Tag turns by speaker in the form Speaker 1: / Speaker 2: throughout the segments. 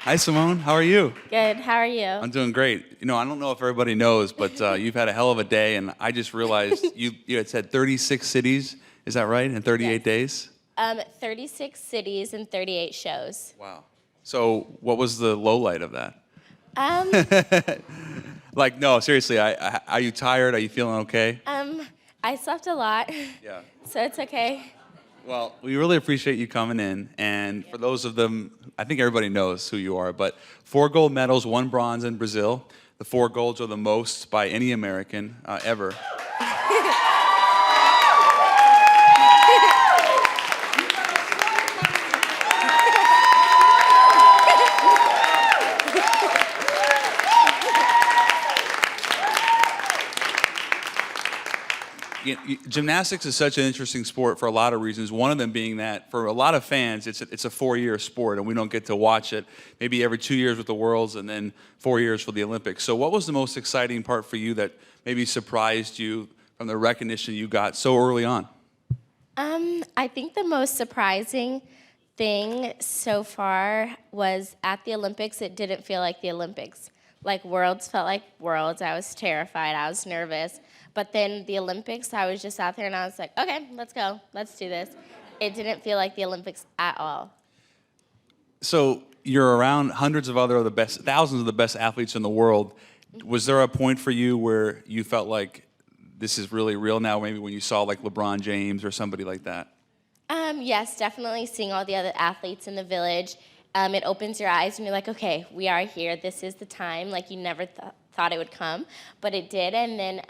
Speaker 1: Hi, Simone. How are you?
Speaker 2: Good. How are you?
Speaker 1: I'm doing great. I don't know if everybody knows, but you've had a hell of a day, and I just realized you had said 36 cities. Is that right? In 38
Speaker 2: Yes.
Speaker 1: days?
Speaker 2: 36 cities and 38 shows.
Speaker 1: Wow. So what was the low light of that?
Speaker 2: Um,
Speaker 1: Like, no, seriously, are you tired? Are you feeling okay?
Speaker 2: I slept a lot,
Speaker 1: Yeah.
Speaker 2: so it's okay.
Speaker 1: Well, we really appreciate you coming in, and for those of them, I think everybody knows who you are, but 4 gold medals, 1 bronze in Brazil. The 4 golds are the most by any American ever. Gymnastics is such an interesting sport for a lot of reasons. One of them being that for a lot of fans, it's a 4-year sport, and we don't get to watch it maybe every 2 years with the Worlds and then 4 years for the Olympics. So what was the most exciting part for you that maybe surprised you from the recognition you got so early on?
Speaker 2: I think the most surprising thing so far was at the Olympics, it didn't feel like the Olympics. Like Worlds felt like Worlds. I was terrified. I was nervous. But then the Olympics, I was just out there and I was like, okay, let's go. Let's do this. It didn't feel like the Olympics at all.
Speaker 1: So you're around hundreds of other of the best, thousands of the best athletes in the world. Was there a point for you where you felt like this is really real now, maybe when you saw like LeBron James or somebody like that?
Speaker 2: Yes, definitely seeing all the other athletes in the village. It opens your eyes and you're like, okay, we are here. This is the time. Like you never thought it would come, but it did. And then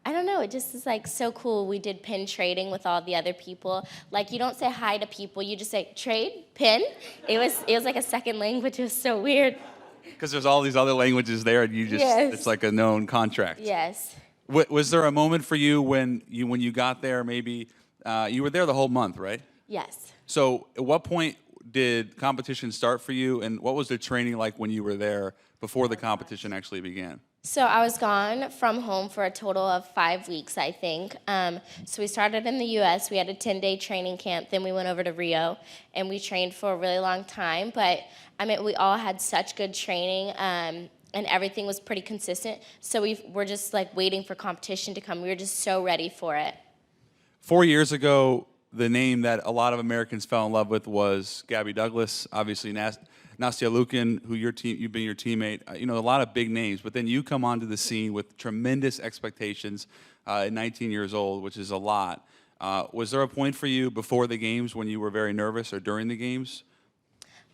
Speaker 2: I don't know, it just is like so cool. We did pin trading with all the other people. Like you don't say hi to people, you just say trade, pin. It was like a second language. It was so weird.
Speaker 1: Because there's all these other languages there, and you just,
Speaker 2: Yes.
Speaker 1: it's like a known contract.
Speaker 2: Yes.
Speaker 1: Was there a moment for you when you got there, maybe, you were there the whole month, right?
Speaker 2: Yes.
Speaker 1: So at what point did competition start for you, and what was the training like when you were there before the competition actually began?
Speaker 2: So I was gone from home for a total of 5 weeks, I think. So we started in the U.S. We had a 10-day training camp. Then we went over to Rio, and we trained for a really long time. But, I mean, we all had such good training, and everything was pretty consistent. So we were just, like, waiting for competition to come. We were just so ready for it.
Speaker 1: 4 years ago, the name that a lot of Americans fell in love with was Gabby Douglas, obviously Nastia Lukin, who you've been your teammate, a lot of big names, but then you come onto the scene with tremendous expectations at 19 years old, which is a lot. Was there a point for you before the games when you were very nervous or during the games?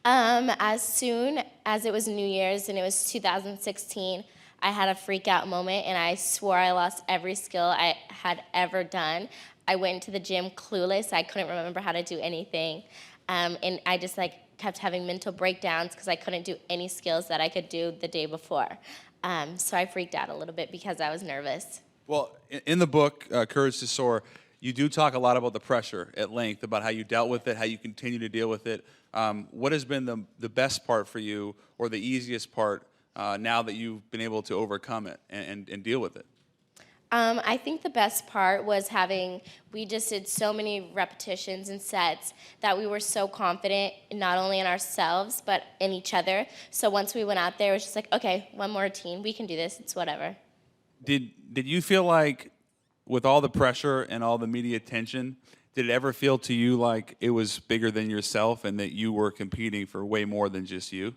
Speaker 2: As soon as it was New Year's and it was 2016, I had a freak out moment and I swore I lost every skill I had ever done. I went into the gym clueless. I couldn't remember how to do anything. And I just kept having mental breakdowns because I couldn't do any skills that I could do the day before. So I freaked out a little bit because I was nervous.
Speaker 1: Well, in the book, Courage to Soar, you do talk a lot about the pressure at length, about how you dealt with it, how you continue to deal with it. What has been the best part for you, or the easiest part, now that you've been able to overcome it and deal with it?
Speaker 2: I think the best part was we just did so many repetitions and sets that we were so confident, not only in ourselves, but in each other. So once we went out there, it was just like, okay, one more routine, we can do this, it's whatever.
Speaker 1: Did you feel like, with all the pressure and all the media attention, did it ever feel to you like it was bigger than yourself and that you were competing for way more than just you?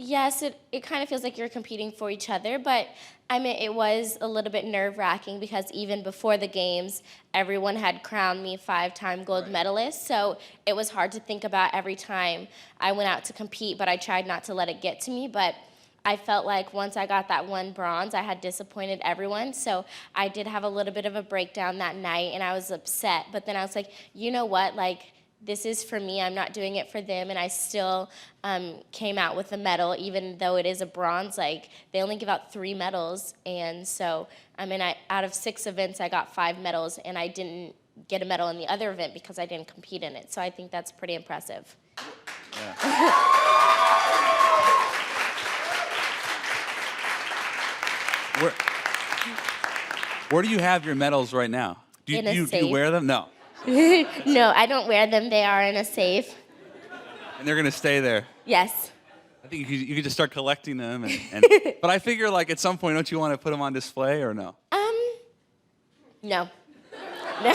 Speaker 2: Yes, it kind of feels like you're competing for each other, but I mean, it was a little bit nerve-wracking because even before the games, everyone had crowned me 5-time gold medalist, so it was hard to think about every time I went out to compete, but I tried not to let it get to me. But I felt like once I got that 1 bronze, I had disappointed everyone, so I did have a little bit of a breakdown that night, and I was upset. But then I was like, you know what, this is for me, I'm not doing it for them, and I still came out with a medal, even though it is a bronze. They only give out 3 medals, and so, out of 6 events, I got 5 medals, and I didn't get a medal in the other event because I didn't compete in it, so I think that's pretty impressive.
Speaker 1: Yeah. Where do you have your medals right now? Do you wear them? No.
Speaker 2: No, I don't wear them. They are in a safe.
Speaker 1: And they're gonna stay there.
Speaker 2: Yes.
Speaker 1: I think you could just start collecting them, but I figure like at some point, don't you want to put them on display or no?
Speaker 2: No. No.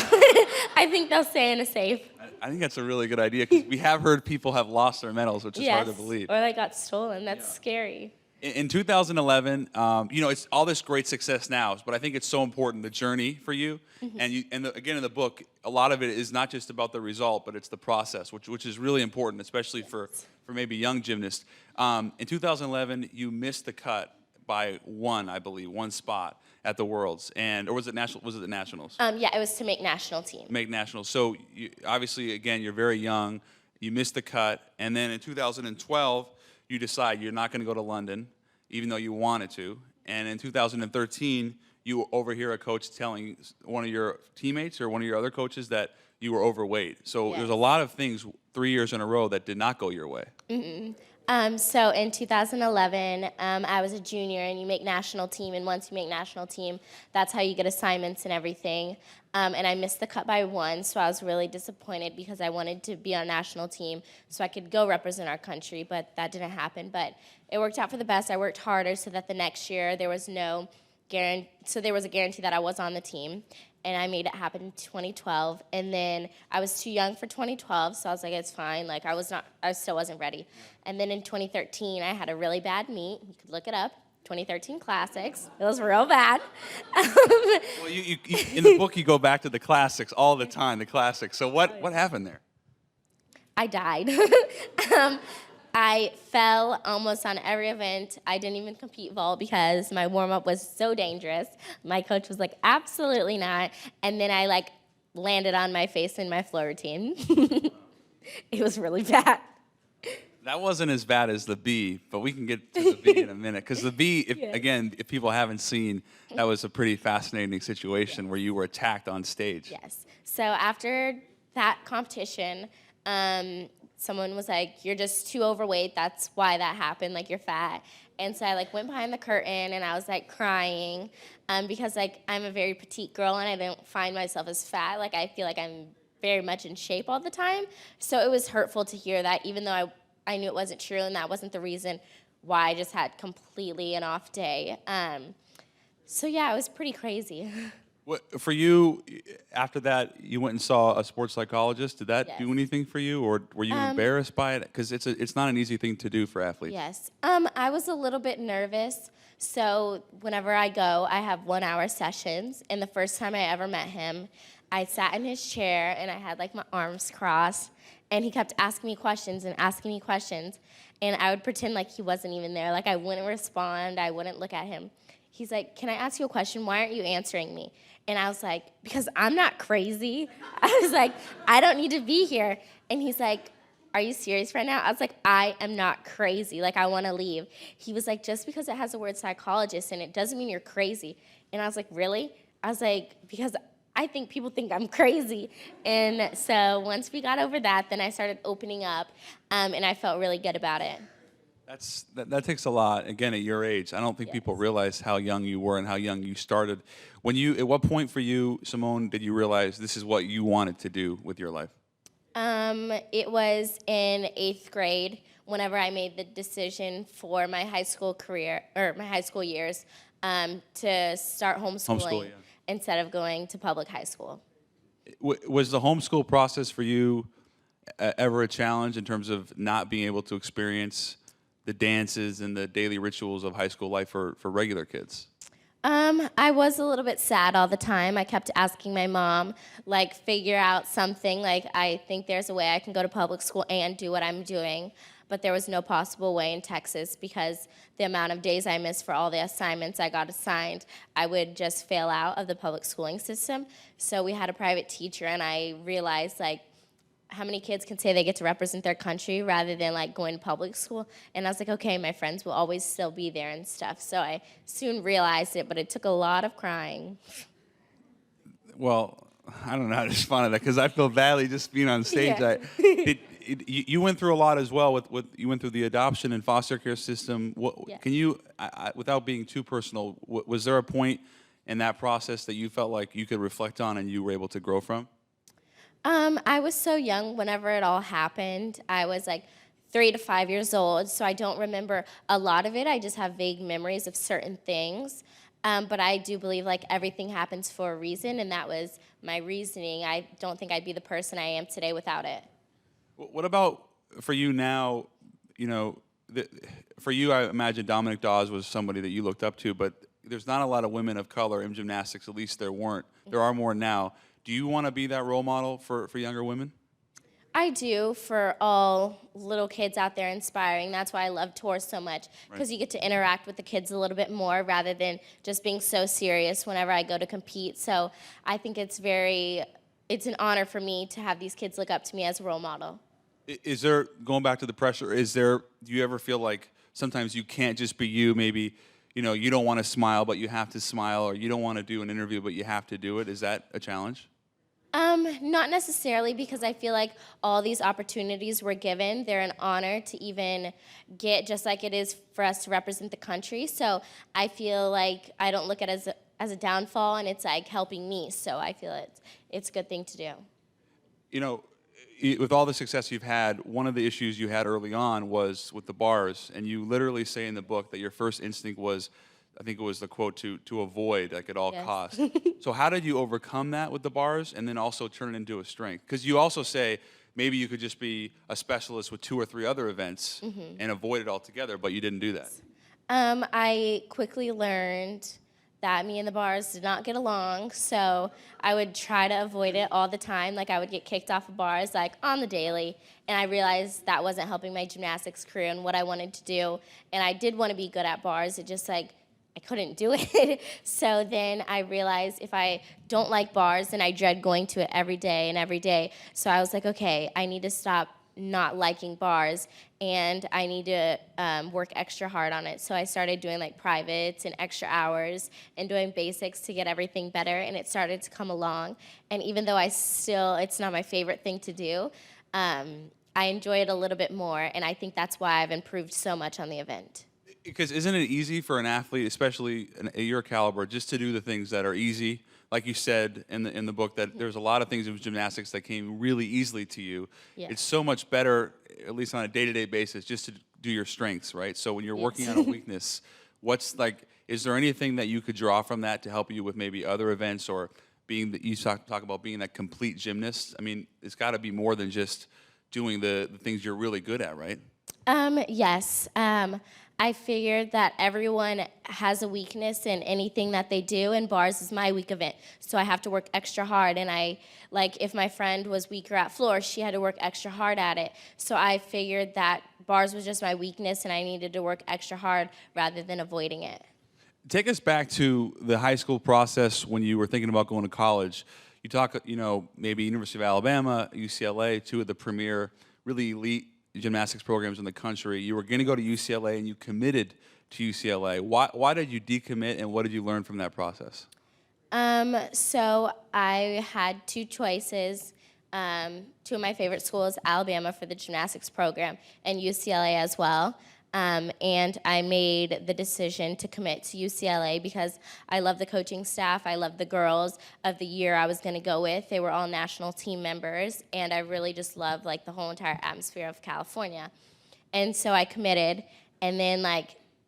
Speaker 2: I think they'll stay in a safe.
Speaker 1: I think that's a really good idea because we have heard people have lost their medals, which is hard to believe.
Speaker 2: Or they got stolen. That's scary.
Speaker 1: In 2011, it's all this great success now, but I think it's so important, the journey for you. Again, in the book, a lot of it is not just about the result, but it's the process, which is really important, especially for maybe young gymnasts. In 2011, you missed the cut by one spot at the Worlds, or was it national? Was it the Nationals?
Speaker 2: Yeah, it was to make national team.
Speaker 1: Make nationals. So obviously, again, you're very young. You missed the cut, and then in 2012, you decide you're not going to go to London, even though you wanted to. And in 2013, you overhear a coach telling one of your teammates or one of your other coaches that you were overweight. So there's a lot of things 3 years in a row that did not go your way.
Speaker 2: So in 2011, I was a junior, and you make national team. And once you make national team, that's how you get assignments and everything. And I missed the cut by one, so I was really disappointed because I wanted to be on national team so I could go represent our country, but that didn't happen. But it worked out for the best. I worked harder so that the next year there was no guarantee. So there was a guarantee that I was on the team. And I made it happen in 2012. And then I was too young for 2012, so I was like, it's fine. Like, I still wasn't ready. And then in 2013, I had a really bad meet. You could look it up. 2013 Classics. It was real bad.
Speaker 1: Well, you in the book, you go back to the classics all the time, the classics. So what happened there?
Speaker 2: I died. I fell almost on every event. I didn't even compete vault because my warm-up was so dangerous. My coach was like, absolutely not. And then I landed on my face in my floor routine. It was really bad.
Speaker 1: That wasn't as bad as the B, but we can get to the B in a minute. Because the B, if people haven't seen, that was a pretty fascinating situation where you were attacked on stage.
Speaker 2: Yes. So after that competition, someone was like, you're just too overweight. That's why that happened. Like, you're fat. And so I went behind the curtain, and I was crying because I'm a very petite girl, and I don't find myself as fat. I feel like I'm very much in shape all the time. So it was hurtful to hear that, even though I knew it wasn't true, and that wasn't the reason why I just had completely an off day. So yeah, it was pretty crazy.
Speaker 1: For you, after that, you went and saw a sports psychologist. Did that do anything for you, or were you embarrassed by it? Because it's not an easy thing to do for athletes.
Speaker 2: Yes. I was a little bit nervous. So whenever I go, I have 1 hour sessions. And the first time I ever met him, I sat in his chair, and I had my arms crossed. And he kept asking me questions and asking me questions. And I would pretend like he wasn't even there. I wouldn't respond. I wouldn't look at him. He's like, can I ask you a question? Why aren't you answering me? And I was like, because I'm not crazy. I was like, I don't need to be here. And he's like, are you serious right now? I was like, I am not crazy. I want to leave. He was like, just because it has the word psychologist in it doesn't mean you're crazy. And I was like, really? I was like, because I think people think I'm crazy. And so once we got over that, then I started opening up, and I felt really good about it.
Speaker 1: That takes a lot. Again, at your age, I don't think people realize how young you were and how young you started. At what point for you, Simone, did you realize this is what you wanted to do with your life?
Speaker 2: It was in 8th grade whenever I made the decision for my high school career, or my high school years, to start homeschooling instead of going to public high school.
Speaker 1: Was the homeschool process for you ever a challenge in terms of not being able to experience the dances and the daily rituals of high school life for regular kids?
Speaker 2: I was a little bit sad all the time. I kept asking my mom, figure out something. I think there's a way I can go to public school and do what I'm doing. But there was no possible way in Texas because the amount of days I missed for all the assignments I got assigned, I would just fail out of the public schooling system. So we had a private teacher, and I realized, how many kids can say they get to represent their country rather than going to public school? And I was like, okay, my friends will always still be there and stuff. So I soon realized it, but it took a lot of crying.
Speaker 1: Well, I don't know how to respond to that because I feel badly just being on stage.
Speaker 2: Yeah.
Speaker 1: You went through a lot as well with you went through the adoption and foster care system. Can you, without being too personal, was there a point in that process that you felt like you could reflect on and you were able to grow from?
Speaker 2: I was so young whenever it all happened. I was 3 to 5 years old, so I don't remember a lot of it. I just have vague memories of certain things. But I do believe like everything happens for a reason, and that was my reasoning. I don't think I'd be the person I am today without it.
Speaker 1: What about for you now? You know, for you, I imagine Dominic Dawes was somebody that you looked up to, but there's not a lot of women of color in gymnastics. At least there weren't. There are more now. Do you want to be that role model for younger women?
Speaker 2: I do, for all little kids out there inspiring. That's why I love tours so much, because you get to interact with the kids a little bit more rather than just being so serious whenever I go to compete. So I think it's an honor for me to have these kids look up to me as a role model.
Speaker 1: Is there, going back to the pressure, do you ever feel like sometimes you can't just be you? Maybe, you don't want to smile, but you have to smile, or you don't want to do an interview, but you have to do it. Is that a challenge?
Speaker 2: Not necessarily, because I feel like all these opportunities we're given, they're an honor to even get, just like it is for us to represent the country. So I feel like I don't look at it as a downfall, and it's like helping me. So I feel it's a good thing to do.
Speaker 1: With all the success you've had, one of the issues you had early on was with the bars, and you literally say in the book that your first instinct was, I think it was the quote, to avoid, like, at all costs. So how did you overcome that with the bars and then also turn it into a strength? Because you also say maybe you could just be a specialist with 2 or 3 other events and avoid it altogether, but you didn't do that.
Speaker 2: I quickly learned that me and the bars did not get along, so I would try to avoid it all the time. Like, I would get kicked off of bars, like, on the daily, and I realized that wasn't helping my gymnastics career and what I wanted to do. And I did want to be good at bars. It just, like, I couldn't do it. So then I realized if I don't like bars, then I dread going to it every day and every day. So I was like, okay, I need to stop not liking bars, and I need to work extra hard on it. So I started doing like privates and extra hours and doing basics to get everything better, and it started to come along. And even though it's not my favorite thing to do, I enjoy it a little bit more, and I think that's why I've improved so much on the event.
Speaker 1: Because isn't it easy for an athlete, especially at your caliber, just to do the things that are easy? Like you said in the book, that there's a lot of things in gymnastics that came really easily to you.
Speaker 2: Yeah.
Speaker 1: It's so much better, at least on a day-to-day basis, just to do your strengths, right? So when you're working on a weakness, is there anything that you could draw from that to help you with maybe other events, or being that you talk about being that complete gymnast? I mean, it's got to be more than just doing the things you're really good at, right?
Speaker 2: Yes. I figured that everyone has a weakness in anything that they do, and bars is my weak event. So I have to work extra hard, and if my friend was weaker at floor, she had to work extra hard at it. So I figured that bars was just my weakness, and I needed to work extra hard rather than avoiding it.
Speaker 1: Take us back to the high school process when you were thinking about going to college. You talk, maybe University of Alabama, UCLA, 2 of the premier, really elite gymnastics programs in the country. You were going to go to UCLA, and you committed to UCLA. Why did you decommit, and what did you learn from that process?
Speaker 2: So I had 2 choices. 2 of my favorite schools, Alabama for the gymnastics program, and UCLA as well. And I made the decision to commit to UCLA because I love the coaching staff. I love the girls of the year I was going to go with. They were all national team members, and I really just loved the whole entire atmosphere of California. And so I committed, and then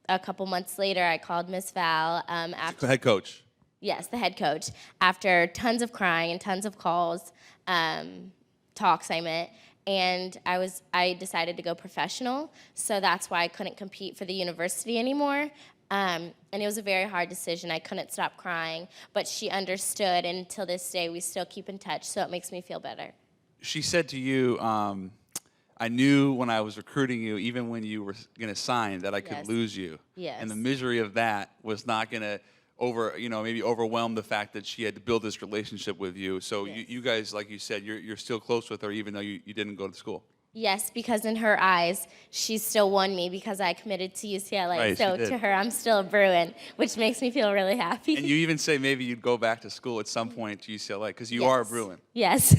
Speaker 2: a couple months later, I called Miss Val after
Speaker 1: The head coach.
Speaker 2: Yes, the head coach. After tons of crying and tons of calls, talks I meant, and I decided to go professional, so that's why I couldn't compete for the university anymore. And it was a very hard decision. I couldn't stop crying, but she understood, and until this day, we still keep in touch, so it makes me feel better.
Speaker 1: She said to you, I knew when I was recruiting you, even when you were going to sign, that I could lose you.
Speaker 2: Yes.
Speaker 1: And the misery of that was not going to maybe overwhelm the fact that she had to build this relationship with you. So you guys, like you said, you're still close with her, even though you didn't go to school.
Speaker 2: Yes, because in her eyes, she still won me because I committed to UCLA.
Speaker 1: Right,
Speaker 2: so to her, I'm still a Bruin, which makes me feel really happy.
Speaker 1: And you even say maybe you'd go back to school at some point to UCLA, because you are a Bruin.
Speaker 2: Yes,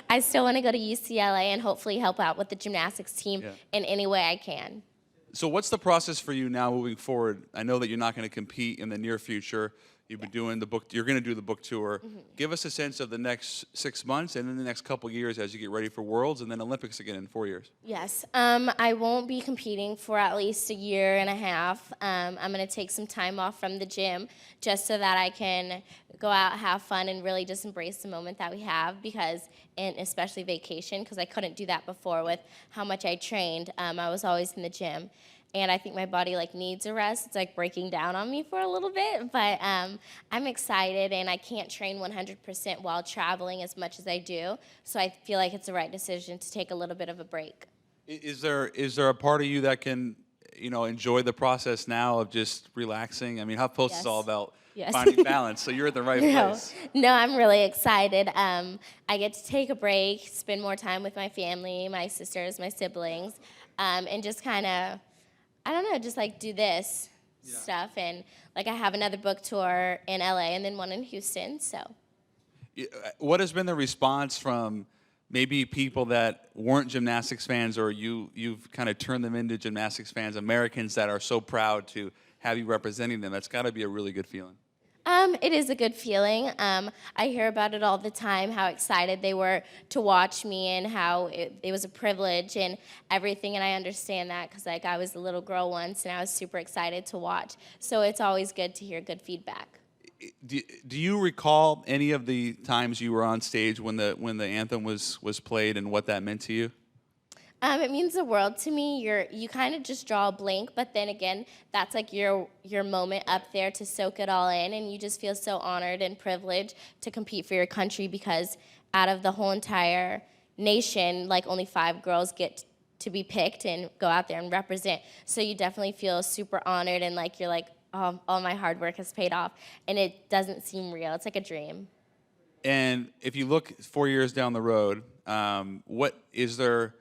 Speaker 2: I still want to go to UCLA and hopefully help out with the gymnastics team in any way I can.
Speaker 1: So what's the process for you now moving forward? I know that you're not going to compete in the near future. You've been doing the book. You're going to do the book tour. Give us a sense of the next 6 months and then the next couple years as you get ready for Worlds and then Olympics again in 4 years.
Speaker 2: Yes. I won't be competing for at least a year and a half. I'm going to take some time off from the gym just so that I can go out, have fun, and really just embrace the moment that we have and especially vacation, because I couldn't do that before with how much I trained. I was always in the gym. And I think my body needs a rest. It's breaking down on me for a little bit, but I'm excited, and I can't train 100% while traveling as much as I do. So I feel like it's the right decision to take a little bit of a break.
Speaker 1: Is there a part of you that can, enjoy the process now of just relaxing? I mean, Huff Post is all about finding balance, so you're at the right place.
Speaker 2: No, I'm really excited. I get to take a break, spend more time with my family, my sisters, my siblings, and just kind of, I don't know, just do this stuff. And I have another book tour in LA and then one in Houston, so.
Speaker 1: What has been the response from maybe people that weren't gymnastics fans, or you've kind of turned them into gymnastics fans, Americans that are so proud to have you representing them? That's got to be a really good feeling.
Speaker 2: It is a good feeling. I hear about it all the time, how excited they were to watch me and how it was a privilege and everything, and I understand that because I was a little girl once and I was super excited to watch. So it's always good to hear good feedback.
Speaker 1: Do you recall any of the times you were on stage when the anthem was played and what that meant to you?
Speaker 2: It means the world to me. You kind of just draw a blank, but then again, that's your moment up there to soak it all in, and you just feel so honored and privileged to compete for your country, because out of the whole entire nation, only 5 girls get to be picked and go out there and represent. So you definitely feel super honored, and you're oh, all my hard work has paid off, and it doesn't seem real. It's like a dream.
Speaker 1: And if you look 4 years down the road, what is there?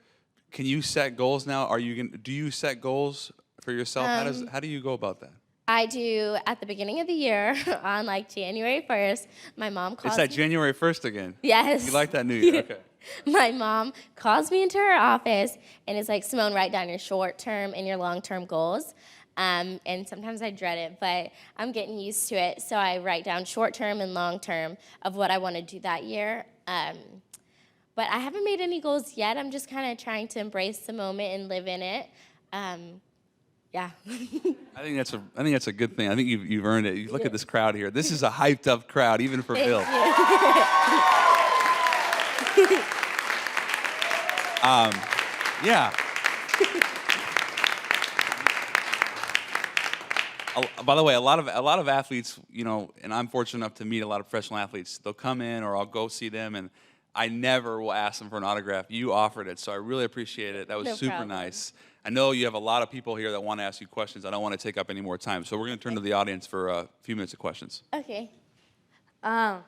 Speaker 1: Can you set goals now? Do you set goals for yourself? How do you go about that?
Speaker 2: I do at the beginning of the year on January 1st. My mom calls me.
Speaker 1: It's that January 1st again.
Speaker 2: Yes.
Speaker 1: You like that New Year? Okay.
Speaker 2: My mom calls me into her office and is Simone, write down your short-term and your long-term goals. And sometimes I dread it, but I'm getting used to it. So I write down short-term and long-term of what I want to do that year. But I haven't made any goals yet. I'm just kind of trying to embrace the moment and live in it. Yeah.
Speaker 1: I think that's a good thing. I think you've earned it. You look at this crowd here. This is a hyped up crowd, even for Bill. Yeah. By the way, a lot of athletes, and I'm fortunate enough to meet a lot of professional athletes. They'll come in, or I'll go see them, and I never will ask them for an autograph. You offered it, so I really appreciate it. That was super problem. Nice. I know you have a lot of people here that want to ask you questions. I don't want to take up any more time, so we're going to turn to the audience for a few minutes of questions.
Speaker 2: Okay.
Speaker 3: Hi.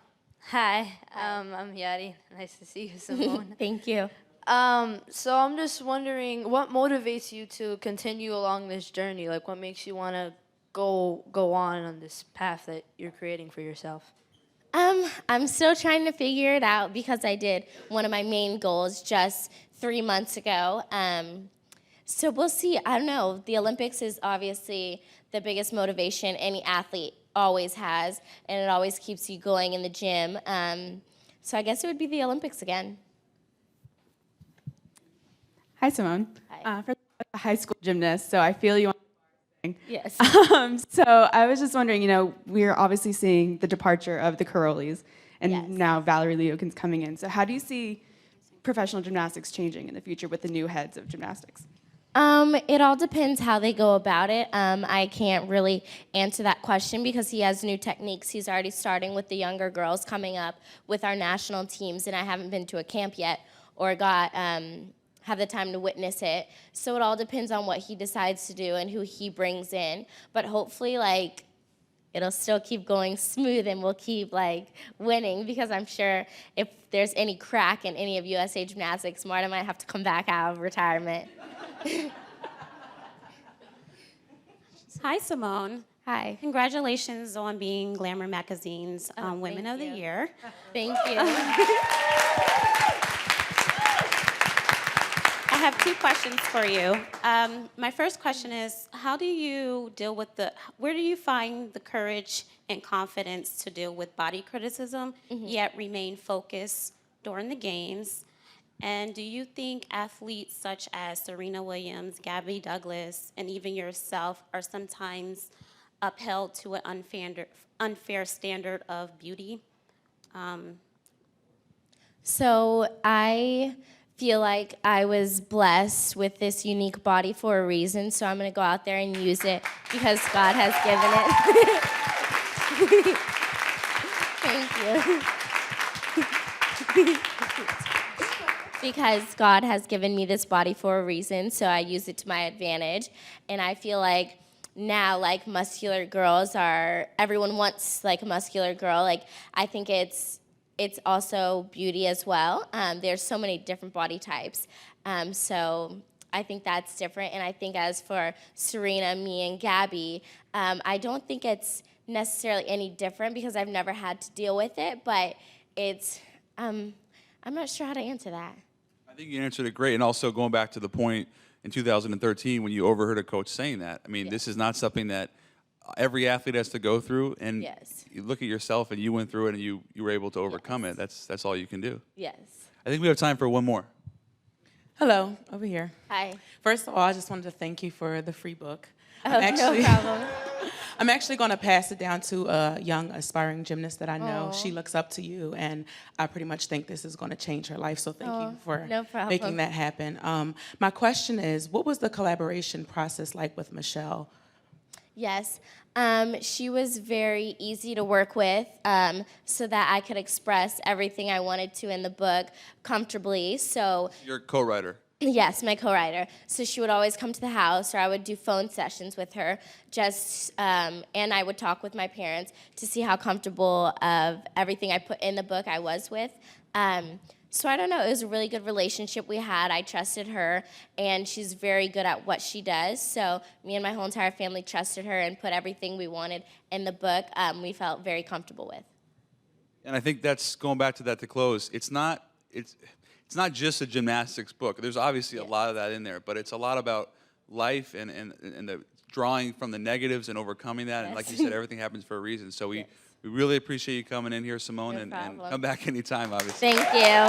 Speaker 3: I'm Yari. Nice to see you, Simone.
Speaker 2: Thank you.
Speaker 3: So I'm just wondering, what motivates you to continue along this journey? What makes you want to go on this path that you're creating for yourself?
Speaker 2: I'm still trying to figure it out, because I did one of my main goals just 3 months ago. So we'll see. I don't know. The Olympics is obviously the biggest motivation any athlete always has, and it always keeps you going in the gym. So I guess it would be the Olympics again.
Speaker 4: Hi, Simone.
Speaker 2: Hi.
Speaker 4: For a high school gymnast, so I feel you on.
Speaker 2: Yes.
Speaker 4: So I was just wondering, we're obviously seeing the departure of the Carolis, and now Valerie Leokin's coming in. So how do you see professional gymnastics changing in the future with the new heads of gymnastics?
Speaker 2: It all depends how they go about it. I can't really answer that question because he has new techniques. He's already starting with the younger girls coming up with our national teams, and I haven't been to a camp yet or have the time to witness it. So it all depends on what he decides to do and who he brings in. But hopefully, it'll still keep going smooth, and we'll keep winning, because I'm sure if there's any crack in any of USA Gymnastics, Marta might have to come back out of retirement.
Speaker 5: Hi, Simone.
Speaker 2: Hi.
Speaker 5: Congratulations on being Glamour Magazine's Women of the Year.
Speaker 2: Thank you.
Speaker 5: have two questions for you. My first question is, how do you deal with where do you find the courage and confidence to deal with body criticism, yet remain focused during the games? And do you think athletes such as Serena Williams, Gabby Douglas, and even yourself are sometimes upheld to an unfair standard of beauty?
Speaker 2: So I feel like I was blessed with this unique body for a reason, so I'm going to go out there and use it because God has given it. Thank you. Because God has given me this body for a reason, so I use it to my advantage. And I feel like now, like, muscular girls everyone wants, like, a muscular girl. Like, I think it's also beauty as well. There's so many different body types. So I think that's different. And I think as for Serena, me, and Gabby, I don't think it's necessarily any different because I've never had to deal with it. But I'm not sure how to answer that.
Speaker 1: I think you answered it great. And also going back to the point in 2013 when you overheard a coach saying that, I mean, this is not something that every athlete has to go through. And
Speaker 2: Yes.
Speaker 1: you look at yourself and you went through it and you were able to overcome it. That's all you can do.
Speaker 2: Yes.
Speaker 1: I think we have time for one more.
Speaker 6: Hello, over here.
Speaker 2: Hi.
Speaker 6: First of all, I just wanted to thank you for the free book.
Speaker 2: No problem.
Speaker 6: I'm actually going to pass it down to a young aspiring gymnast that I know. She looks up to you, and I pretty much think this is going to change her life. So thank you for
Speaker 2: no problem.
Speaker 6: making that happen. My question is, what was the collaboration process like with Michelle?
Speaker 2: Yes. She was very easy to work with so that I could express everything I wanted to in the book comfortably. So
Speaker 1: Your co-writer.
Speaker 2: yes, my co-writer. So she would always come to the house, or I would do phone sessions with her, and I would talk with my parents to see how comfortable of everything I put in the book I was with. So I don't know, it was a really good relationship we had. I trusted her, and she's very good at what she does. So me and my whole entire family trusted her and put everything we wanted in the book we felt very comfortable with.
Speaker 1: And I think that's going back to that to close. It's not just a gymnastics book. There's obviously a lot of that in there, but it's a lot about life and the drawing from the negatives and overcoming that. And like you said, everything happens for a reason. So we really appreciate you coming in here, Simone,
Speaker 2: No
Speaker 1: and
Speaker 2: problem.
Speaker 1: come back anytime, obviously.
Speaker 2: Thank you.